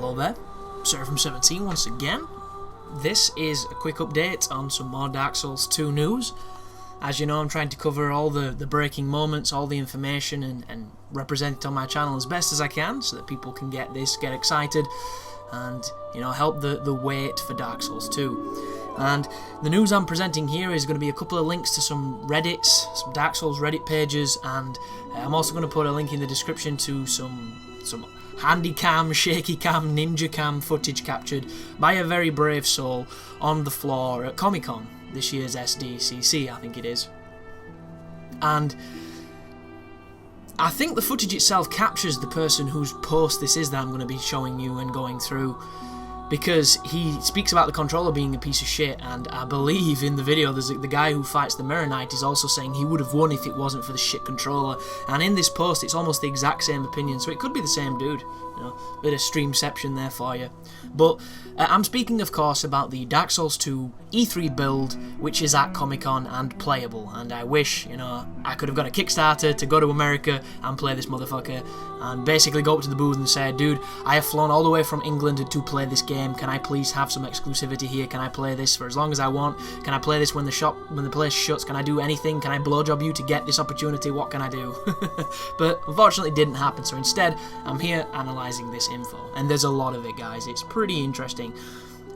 Hello there, Seraphim17 once again. This is a quick update on some more Dark Souls 2 news. As you know, I'm trying to cover all the breaking moments, all the information, and represent it on my channel as best as I can, so that people can get this, get excited, and help the wait for Dark Souls 2. And the news I'm presenting here is going to be a couple of links to some Reddits, some Dark Souls Reddit pages, and I'm also going to put a link in the description to some handy cam, shaky cam, ninja cam footage captured by a very brave soul on the floor at Comic-Con, this year's SDCC, I think it is. And I think the footage itself captures the person whose post this is that I'm going to be showing you and going through, because he speaks about the controller being a piece of shit, and I believe in the video there's the guy who fights the Mirror Knight is also saying he would have won if it wasn't for the shit controller, and in this post it's almost the exact same opinion, so it could be the same dude. Bit of streamception there for you. But I'm speaking, of course, about the Dark Souls 2 E3 build, which is at Comic-Con and playable. And I wish, I could have got a Kickstarter to go to America and play this motherfucker, and basically go up to the booth and say, dude, I have flown all the way from England to play this game. Can I please have some exclusivity here? Can I play this for as long as I want? Can I play this when the place shuts? Can I do anything? Can I blowjob you to get this opportunity? What can I do? But unfortunately it didn't happen, so instead I'm here analysing this info, and there's a lot of it, guys. It's pretty interesting.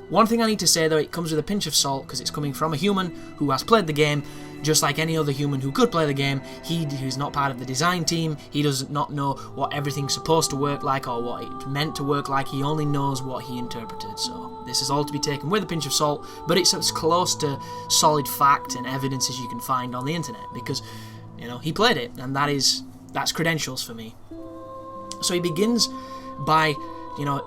One thing I need to say, though, it comes with a pinch of salt because it's coming from a human who has played the game just like any other human who could play the game. He's not part of the design team. He does not know what everything's supposed to work like or what it's meant to work like. He only knows what he interpreted, so this is all to be taken with a pinch of salt, but it's as close to solid fact and evidence as you can find on the internet, because he played it, and that's credentials for me. So he begins by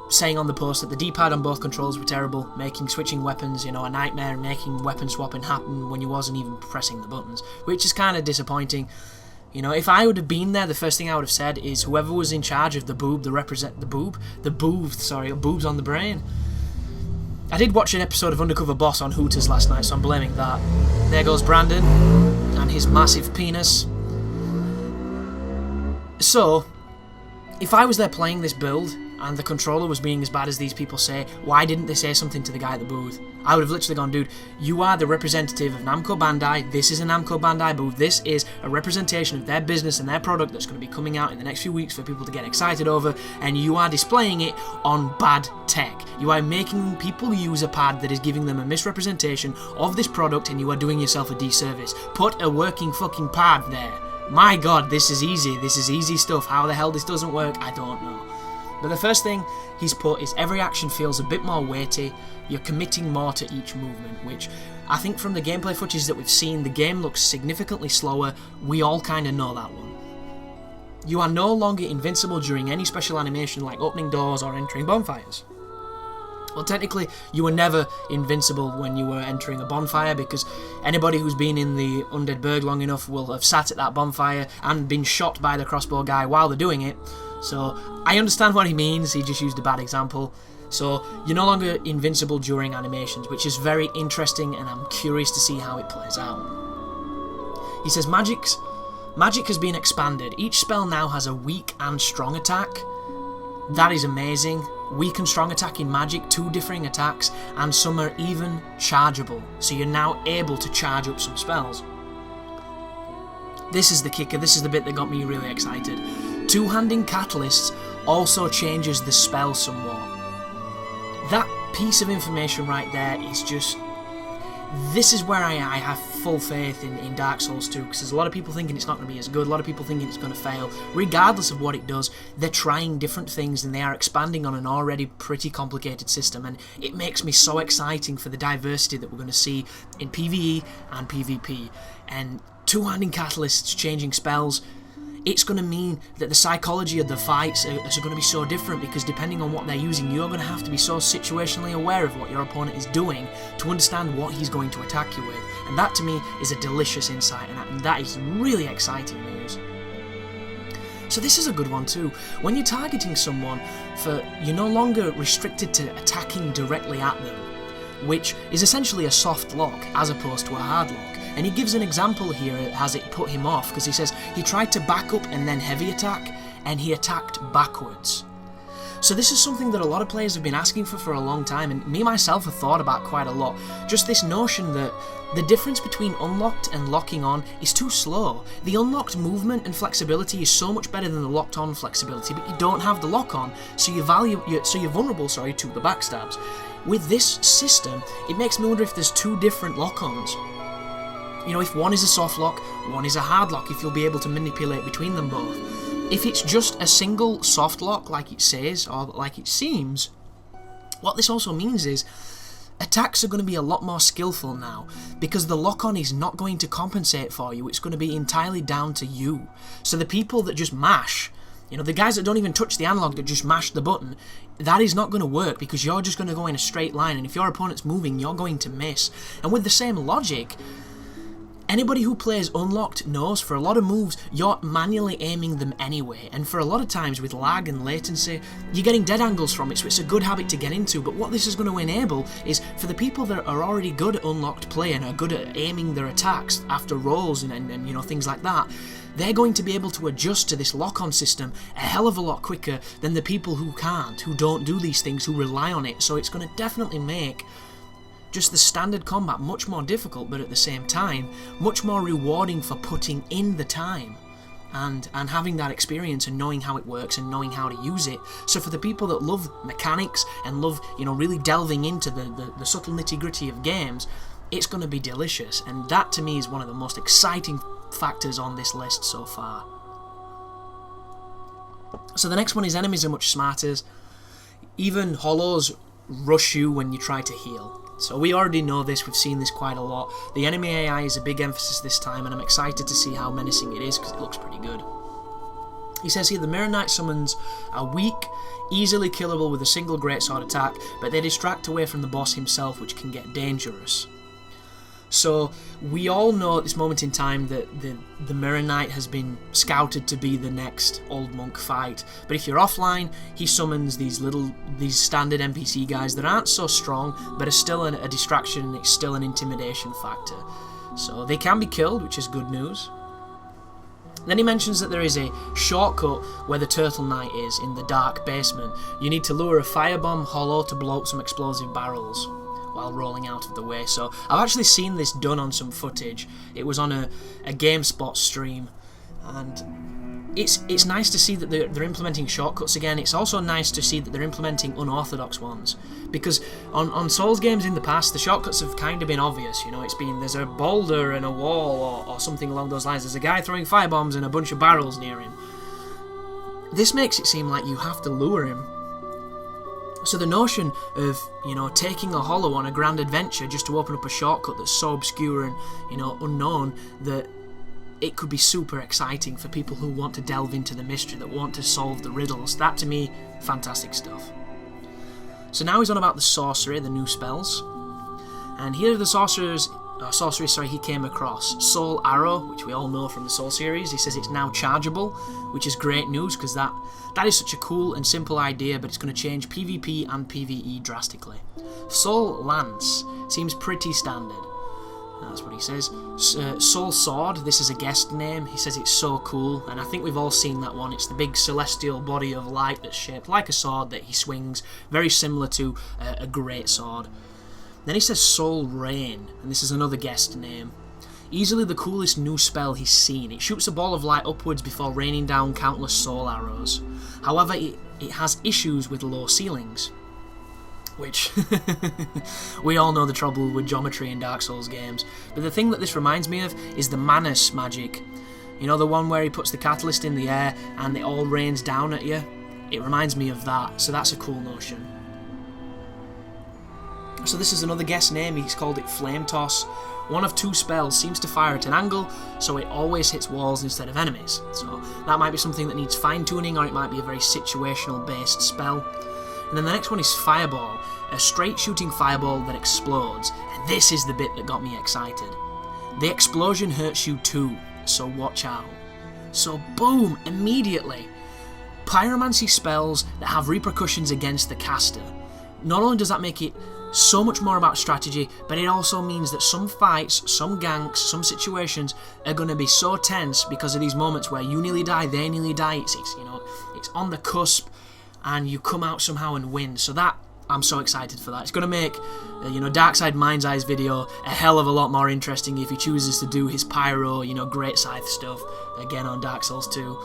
saying on the post that the D-pad on both controls were terrible, making switching weapons, a nightmare, and making weapon swapping happen when you wasn't even pressing the buttons, which is kind of disappointing. If I would have been there, the first thing I would have said is whoever was in charge of the boobs on the brain. I did watch an episode of Undercover Boss on Hooters last night, so I'm blaming that. There goes Brandon and his massive penis. So, if I was there playing this build and the controller was being as bad as these people say, why didn't they say something to the guy at the booth? I would have literally gone, dude, you are the representative of Namco Bandai. This is a Namco Bandai booth. This is a representation of their business and their product that's going to be coming out in the next few weeks for people to get excited over, and you are displaying it on bad tech. You are making people use a pad that is giving them a misrepresentation of this product, and you are doing yourself a disservice. Put a working fucking pad there. My god, this is easy. This is easy stuff. How the hell this doesn't work, I don't know. But the first thing he's put is every action feels a bit more weighty. You're committing more to each movement, which I think from the gameplay footage that we've seen, the game looks significantly slower. We all kind of know that one. You are no longer invincible during any special animation like opening doors or entering bonfires. Well, technically, you were never invincible when you were entering a bonfire, because anybody who's been in the Undead Burg long enough will have sat at that bonfire and been shot by the crossbow guy while they're doing it. So, I understand what he means, he just used a bad example. So, you're no longer invincible during animations, which is very interesting, and I'm curious to see how it plays out. He says, Magic has been expanded. Each spell now has a weak and strong attack. That is amazing. Weak and strong attack in Magic, two differing attacks, and some are even chargeable, so you're now able to charge up some spells. This is the kicker, this is the bit that got me really excited. Two-handing Catalysts also changes the spell somewhat. That piece of information right there is just... This is where I have full faith in Dark Souls 2, because there's a lot of people thinking it's not going to be as good, a lot of people thinking it's going to fail. Regardless of what it does, they're trying different things and they are expanding on an already pretty complicated system, and it makes me so exciting for the diversity that we're going to see in PvE and PvP. And two-handing Catalysts changing spells, it's going to mean that the psychology of the fights are going to be so different, because depending on what they're using, you're going to have to be so situationally aware of what your opponent is doing to understand what he's going to attack you with. And that to me is a delicious insight, and that is really exciting news. So this is a good one too. When you're targeting someone, you're no longer restricted to attacking directly at them, which is essentially a soft lock as opposed to a hard lock. And he gives an example here as it put him off, because he says he tried to back up and then heavy attack, and he attacked backwards. So this is something that a lot of players have been asking for a long time, and me myself have thought about quite a lot. Just this notion that the difference between unlocked and locking on is too slow. The unlocked movement and flexibility is so much better than the locked on flexibility, but you don't have the lock on, so you're vulnerable to the backstabs. With this system, it makes me wonder if there's two different lock-ons. You know, if one is a soft lock, one is a hard lock, if you'll be able to manipulate between them both. If it's just a single soft lock, like it says, or like it seems, what this also means is attacks are going to be a lot more skillful now, because the lock-on is not going to compensate for you, it's going to be entirely down to you. So the people that just mash, you know, the guys that don't even touch the analog, that just mash the button, that is not going to work, because you're just going to go in a straight line, and if your opponent's moving, you're going to miss. And with the same logic, anybody who plays unlocked knows for a lot of moves, you're manually aiming them anyway, and for a lot of times with lag and latency, you're getting dead angles from it, so it's a good habit to get into. But what this is going to enable is for the people that are already good at unlocked play and are good at aiming their attacks after rolls and you know, things like that, they're going to be able to adjust to this lock-on system a hell of a lot quicker than the people who can't, who don't do these things, who rely on it. So it's going to definitely make just the standard combat much more difficult, but at the same time much more rewarding for putting in the time and having that experience and knowing how it works and knowing how to use it. So for the people that love mechanics and love, you know, really delving into the subtle nitty-gritty of games, it's going to be delicious, and that to me is one of the most exciting factors on this list so far. So the next one is enemies are much smarter. Even hollows rush you when you try to heal. So we already know this, we've seen this quite a lot. The enemy AI is a big emphasis this time, and I'm excited to see how menacing it is, because it looks pretty good. He says here, the Mirror Knight summons are weak, easily killable with a single greatsword attack, but they distract away from the boss himself, which can get dangerous. So we all know at this moment in time that the Mirror Knight has been scouted to be the next Old Monk fight, but if you're offline, he summons these standard NPC guys that aren't so strong, but are still a distraction, it's still an intimidation factor. So they can be killed, which is good news. Then he mentions that there is a shortcut where the Turtle Knight is, in the dark basement. You need to lure a firebomb hollow to blow up some explosive barrels while rolling out of the way. So I've actually seen this done on some footage. It was on a GameSpot stream, and it's nice to see that they're implementing shortcuts again. It's also nice to see that they're implementing unorthodox ones, because on Souls games in the past, the shortcuts have kind of been obvious. You know, it's been there's a boulder and a wall or something along those lines. There's a guy throwing firebombs and a bunch of barrels near him. This makes it seem like you have to lure him. So the notion of, you know, taking a hollow on a grand adventure just to open up a shortcut that's so obscure and, you know, unknown, that it could be super exciting for people who want to delve into the mystery, that want to solve the riddles. That, to me, fantastic stuff. So now he's on about the sorcery, the new spells. And here are the sorcery he came across. Soul Arrow, which we all know from the Soul series. He says it's now chargeable, which is great news, because that is such a cool and simple idea, but it's going to change PvP and PvE drastically. Soul Lance seems pretty standard. That's what he says. Soul Sword, this is a guest name. He says it's so cool, and I think we've all seen that one. It's the big celestial body of light that's shaped like a sword that he swings, very similar to a great sword. Then he says Soul Rain, and this is another guest name. Easily the coolest new spell he's seen. It shoots a ball of light upwards before raining down countless soul arrows. However, it has issues with low ceilings, which we all know the trouble with geometry in Dark Souls games. But the thing that this reminds me of is the Manus magic. You know, the one where he puts the catalyst in the air and it all rains down at you? It reminds me of that, so that's a cool notion. So this is another guest name. He's called it Flame Toss. One of two spells, seems to fire at an angle, so it always hits walls instead of enemies. So that might be something that needs fine-tuning, or it might be a very situational based spell. And then the next one is Fireball, a straight shooting fireball that explodes. And this is the bit that got me excited. The explosion hurts you too, so watch out. So boom, immediately. Pyromancy spells that have repercussions against the caster. Not only does that make it so much more about strategy, but it also means that some fights, some ganks, some situations are going to be so tense because of these moments where you nearly die, they nearly die. It's on the cusp, and you come out somehow and win. So that, I'm so excited for that. It's going to make, Darkside Mind's Eye's video a hell of a lot more interesting if he chooses to do his pyro, Great Scythe stuff again on Dark Souls 2.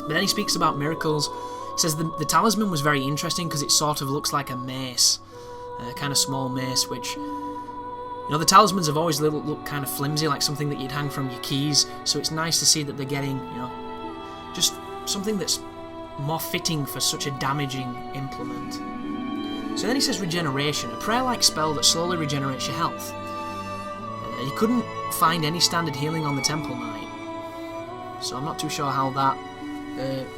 But then he speaks about miracles. He says the talisman was very interesting because it sort of looks like a mace, a kind of small mace, which, the talismans have always looked kind of flimsy, like something that you'd hang from your keys. So it's nice to see that they're getting, just something that's more fitting for such a damaging implement. So then he says regeneration, a prayer-like spell that slowly regenerates your health. He couldn't find any standard healing on the Temple Knight, so I'm not too sure how that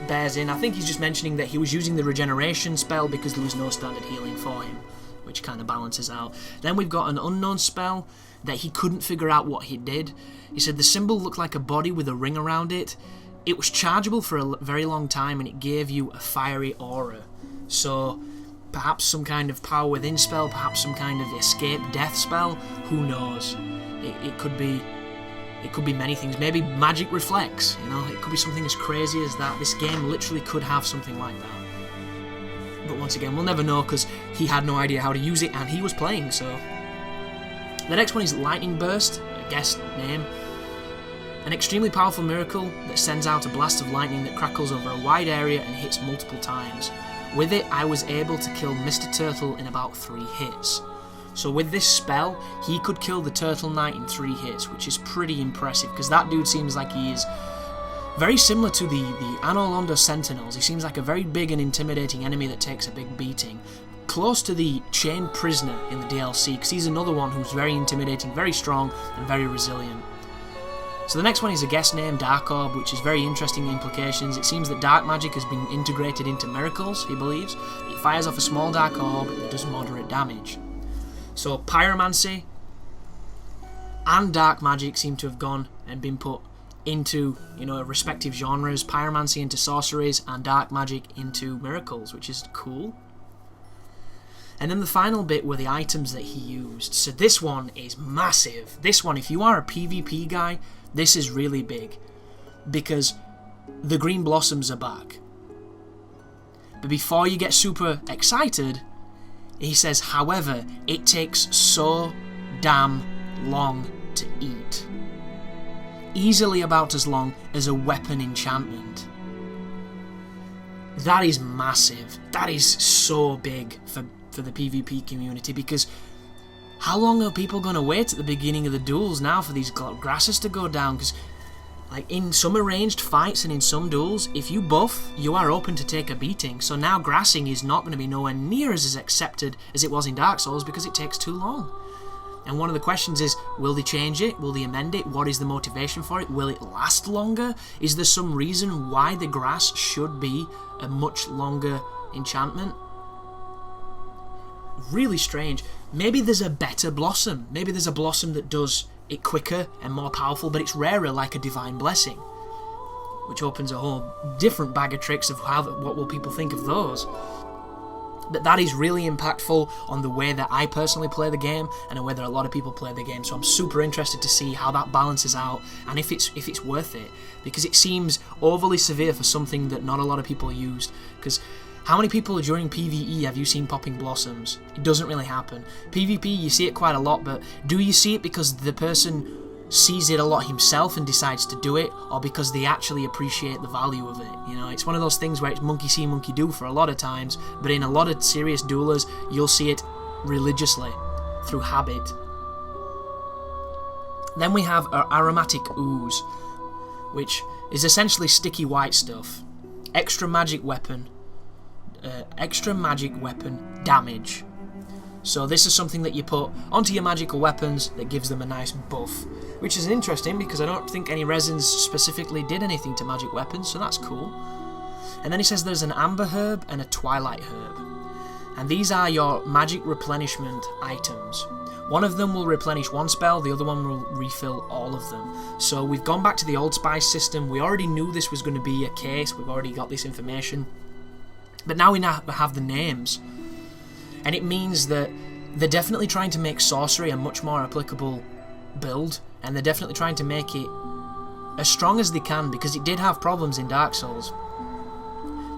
bears in. I think he's just mentioning that he was using the regeneration spell because there was no standard healing for him, which kind of balances out. Then we've got an unknown spell that he couldn't figure out what he did. He said the symbol looked like a body with a ring around it. It was chargeable for a very long time and it gave you a fiery aura. So perhaps some kind of power within spell, perhaps some kind of escape death spell, who knows. It could be many things. Maybe magic reflex, it could be something as crazy as that. This game literally could have something like that. But once again, we'll never know because he had no idea how to use it and he was playing, so. The next one is Lightning Burst, a guest name. An extremely powerful miracle that sends out a blast of lightning that crackles over a wide area and hits multiple times. With it, I was able to kill Mr. Turtle in about 3 hits. So with this spell, he could kill the Turtle Knight in 3 hits, which is pretty impressive, because that dude seems like he is very similar to the Anor Londo Sentinels. He seems like a very big and intimidating enemy that takes a big beating. Close to the Chained Prisoner in the DLC, because he's another one who's very intimidating, very strong, and very resilient. So the next one is a guest name, Dark Orb, which is very interesting implications. It seems that dark magic has been integrated into miracles, he believes. It fires off a small dark orb that does moderate damage. So pyromancy and dark magic seem to have gone and been put into, respective genres. Pyromancy into sorceries and dark magic into miracles, which is cool. And then the final bit were the items that he used. So this one is massive. This one, if you are a PvP guy, this is really big, because the green blossoms are back. But before you get super excited, he says, however, it takes so damn long to eat. Easily about as long as a weapon enchantment. That is massive. That is so big for the PvP community, because how long are people going to wait at the beginning of the duels now for these grasses to go down? Because in some arranged fights and in some duels, if you buff, you are open to take a beating. So now grassing is not going to be nowhere near as accepted as it was in Dark Souls because it takes too long. And one of the questions is, will they change it? Will they amend it? What is the motivation for it? Will it last longer? Is there some reason why the grass should be a much longer enchantment? Really strange. Maybe there's a better blossom. Maybe there's a blossom that does it quicker and more powerful, but it's rarer, like a divine blessing, which opens a whole different bag of tricks of what will people think of those. But that is really impactful on the way that I personally play the game and the way that a lot of people play the game. So I'm super interested to see how that balances out and if it's worth it, because it seems overly severe for something that not a lot of people used. Because how many people during PvE have you seen popping blossoms? It doesn't really happen. PvP, you see it quite a lot, but do you see it because the person sees it a lot himself and decides to do it, or because they actually appreciate the value of it? It's one of those things where it's monkey see, monkey do for a lot of times, but in a lot of serious duelers, you'll see it religiously, through habit. Then we have our aromatic ooze, which is essentially sticky white stuff. Extra magic weapon damage. So this is something that you put onto your magical weapons that gives them a nice buff, which is interesting because I don't think any resins specifically did anything to magic weapons, so that's cool. And then he says there's an amber herb and a twilight herb, and these are your magic replenishment items. One of them will replenish one spell, the other one will refill all of them. So we've gone back to the Old Spice system. We already knew this was going to be a case, we've already got this information, but now we have the names. And it means that they're definitely trying to make sorcery a much more applicable build, and they're definitely trying to make it as strong as they can, because it did have problems in Dark Souls.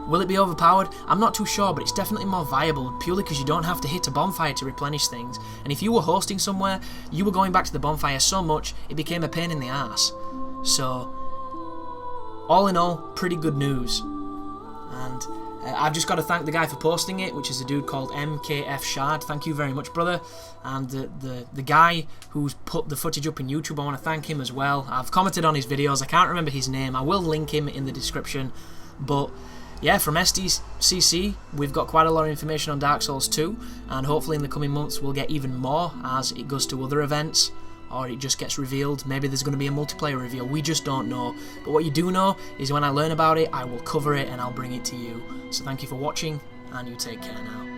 Will it be overpowered? I'm not too sure, but it's definitely more viable, purely because you don't have to hit a bonfire to replenish things. And if you were hosting somewhere, you were going back to the bonfire so much, it became a pain in the ass. So, all in all, pretty good news. And I've just got to thank the guy for posting it, which is a dude called MKF Shard. Thank you very much, brother. And the guy who's put the footage up in YouTube, I want to thank him as well. I've commented on his videos. I can't remember his name. I will link him in the description. But yeah, from SDCC, we've got quite a lot of information on Dark Souls 2, and hopefully in the coming months we'll get even more as it goes to other events, or it just gets revealed. Maybe there's going to be a multiplayer reveal, we just don't know. But what you do know is when I learn about it, I will cover it and I'll bring it to you. So thank you for watching, and you take care now.